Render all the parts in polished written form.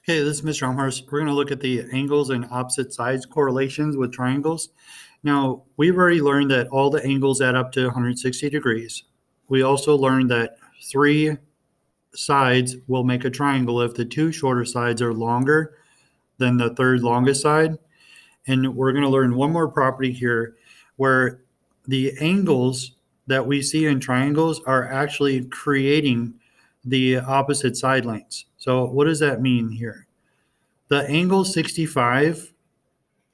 Okay, this is Mr. Elmhurst. We're going to look at the angles and opposite sides correlations with triangles. Now, we've already learned that all the angles add up to 160 degrees. We also learned that three sides will make a triangle if the two shorter sides are longer than the third longest side. And we're going to learn one more property here where the angles that we see in triangles are actually creating the opposite side lengths. So what does that mean here? The angle 65,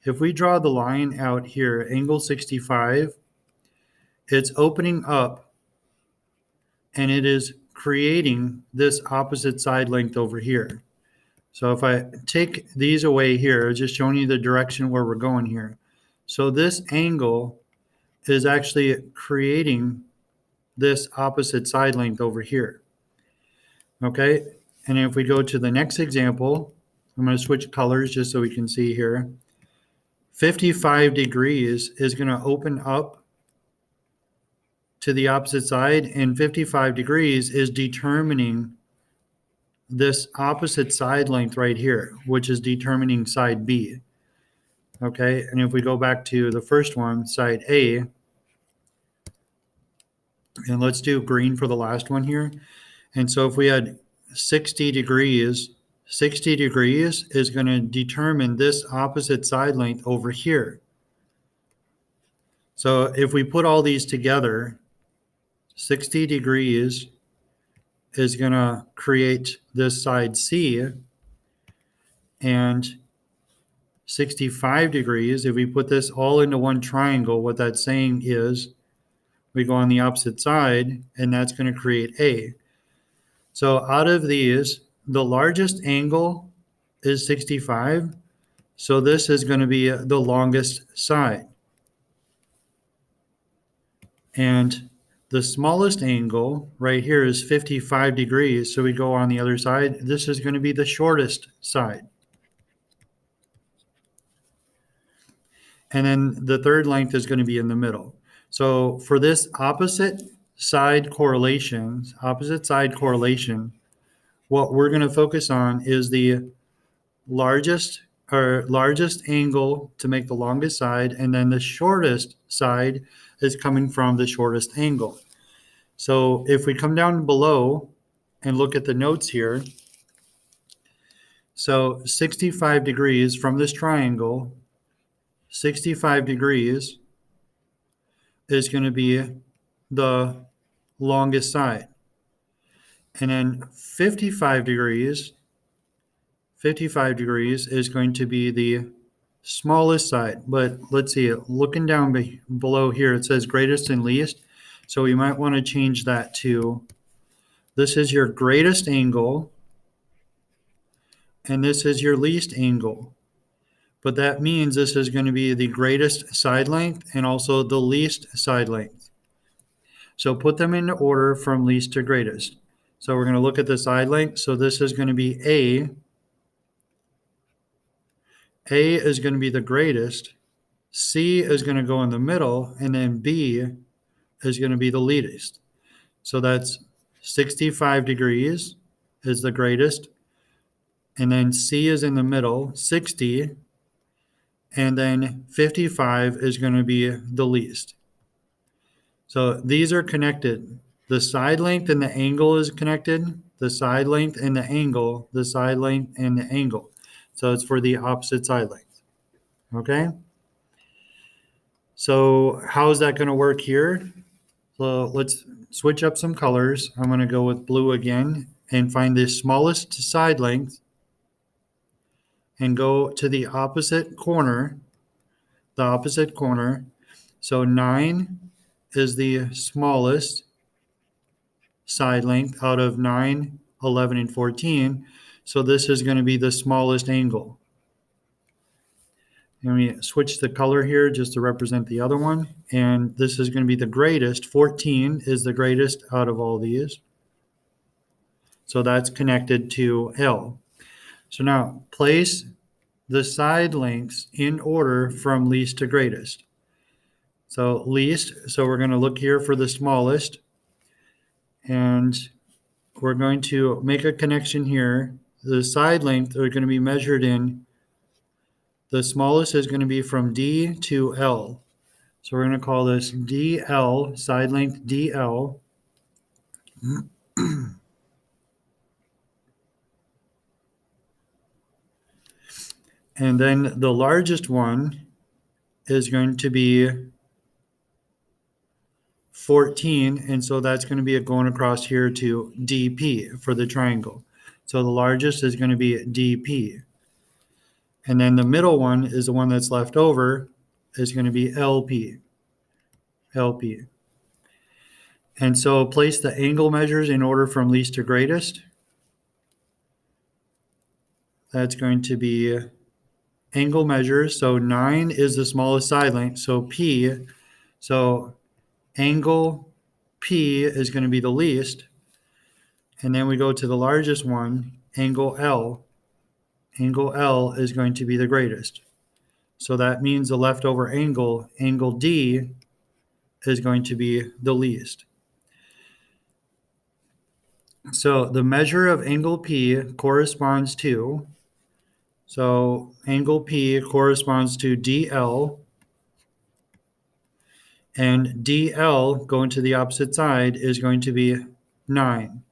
if we draw the line out here, angle 65, it's opening up and it is creating this opposite side length over here. So if I take these away here, just showing you the direction where we're going here. So this angle is actually creating this opposite side length over here. Okay, and if we go to the next example, I'm going to switch colors just so we can see here. 55 degrees is going to open up to the opposite side, and 55 degrees is determining this opposite side length right here, which is determining side B. Okay, and if we go back to the first one, side A, and let's do green for the last one here. And so if we had 60 degrees, 60 degrees is going to determine this opposite side length over here. So if we put all these together, 60 degrees is going to create this side C, and 65 degrees, if we put this all into one triangle, what that's saying is we go on the opposite side, and that's going to create A. So out of these, the largest angle is 65, so this is going to be the longest side. And the smallest angle right here is 55 degrees, so we go on the other side. This is going to be the shortest side. And then the third length is going to be in the middle. So for this opposite side correlation, what we're going to focus on is the largest angle to make the longest side, and then the shortest side is coming from the shortest angle. So if we come down below and look at the notes here, so 65 degrees from this triangle, 65 degrees is going to be the longest side. And then 55 degrees is going to be the smallest side. But let's see, looking down below here, it says greatest and least. So we might want to change that to, this is your greatest angle, and this is your least angle. But that means this is going to be the greatest side length and also the least side length. So put them in order from least to greatest. So we're going to look at the side length. So this is going to be A. A is going to be the greatest. C is going to go in the middle, and then B is going to be the least. So that's 65 degrees is the greatest. And then C is in the middle, 60. And then 55 is going to be the least. So these are connected. The side length and the angle is connected. The side length and the angle, the side length and the angle. So it's for the opposite side length. Okay? So how is that going to work here? So let's switch up some colors. I'm going to go with blue again and find the smallest side length and go to the opposite corner. So 9 is the smallest side length out of 9, 11, and 14. So this is going to be the smallest angle. Let me switch the color here just to represent the other one. And this is going to be the greatest. 14 is the greatest out of all these. So that's connected to L. So now place the side lengths in order from least to greatest. So least, so we're going to look here for the smallest. And we're going to make a connection here. the side length are going to be measured in, the smallest is going to be from D to L. So we're going to call this DL, side length DL. And then the largest one is going to be 14, and so that's going to be going across here to DP for the triangle. So the largest is going to be DP. And then the middle one is the one that's left over, is going to be LP. LP. And so place the angle measures in order from least to greatest. That's going to be angle measures. So 9 is the smallest side length. So P, so angle P is going to be the least. And then we go to the largest one, angle L. Angle L is going to be the greatest. So that means the leftover angle, angle D, is going to be the least. So the measure of angle P corresponds to, so angle P corresponds to DL, and DL going to the opposite side is going to be 9.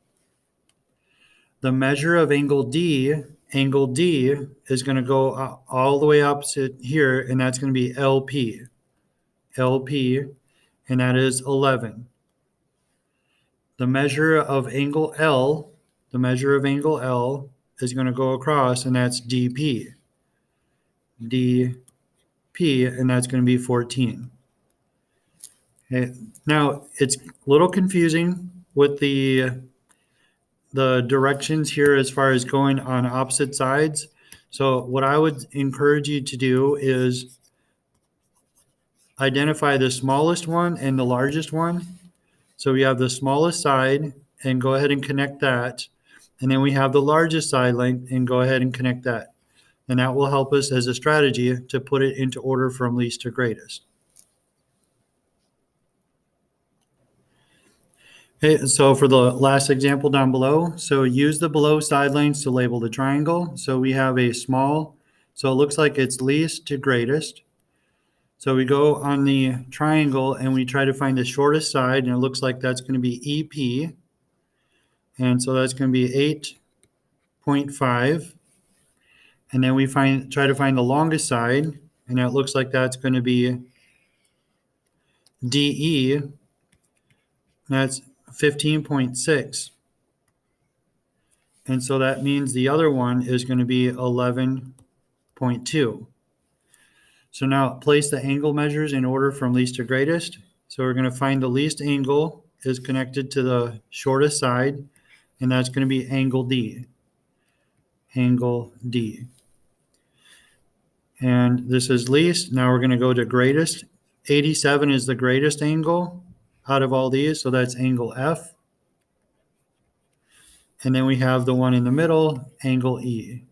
The measure of angle D is going to go all the way opposite here, and that's going to be LP. LP, and that is 11. The measure of angle L, is going to go across, and that's DP. DP, and that's going to be 14. Okay. Now, it's a little confusing with the directions here as far as going on opposite sides. So what I would encourage you to do is identify the smallest one and the largest one. So we have the smallest side, and go ahead and connect that. And then we have the largest side length, and go ahead and connect that. And that will help us as a strategy to put it into order from least to greatest. Okay, so for the last example down below, so use the below side lengths to label the triangle. So we have a small, so it looks like it's least to greatest. So we go on the triangle and we try to find the shortest side, and it looks like that's going to be EP. And so that's going to be 8.5. And then we try to find the longest side, and it looks like that's going to be DE. That's 15.6. And so that means the other one is going to be 11.2. So now place the angle measures in order from least to greatest. So we're going to find the least angle is connected to the shortest side, and that's going to be angle D. Angle D. And this is least. Now we're going to go to greatest. 87 is the greatest angle out of all these, so that's angle F. And then we have the one in the middle, angle E.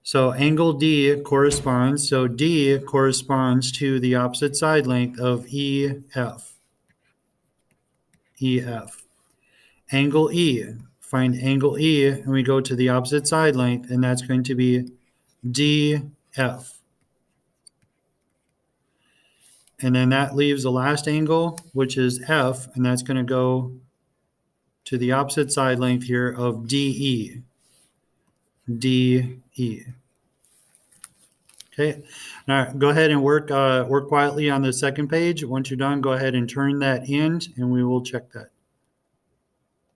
So angle D corresponds, so D corresponds to the opposite side length of EF. EF. Angle E, find angle E, and we go to the opposite side length, and that's going to be DF. And then that leaves the last angle, which is F, and that's going to go to the opposite side length here of DE. DE. Okay, now go ahead and work quietly on the second page. Once you're done, go ahead and turn that in, and we will check that.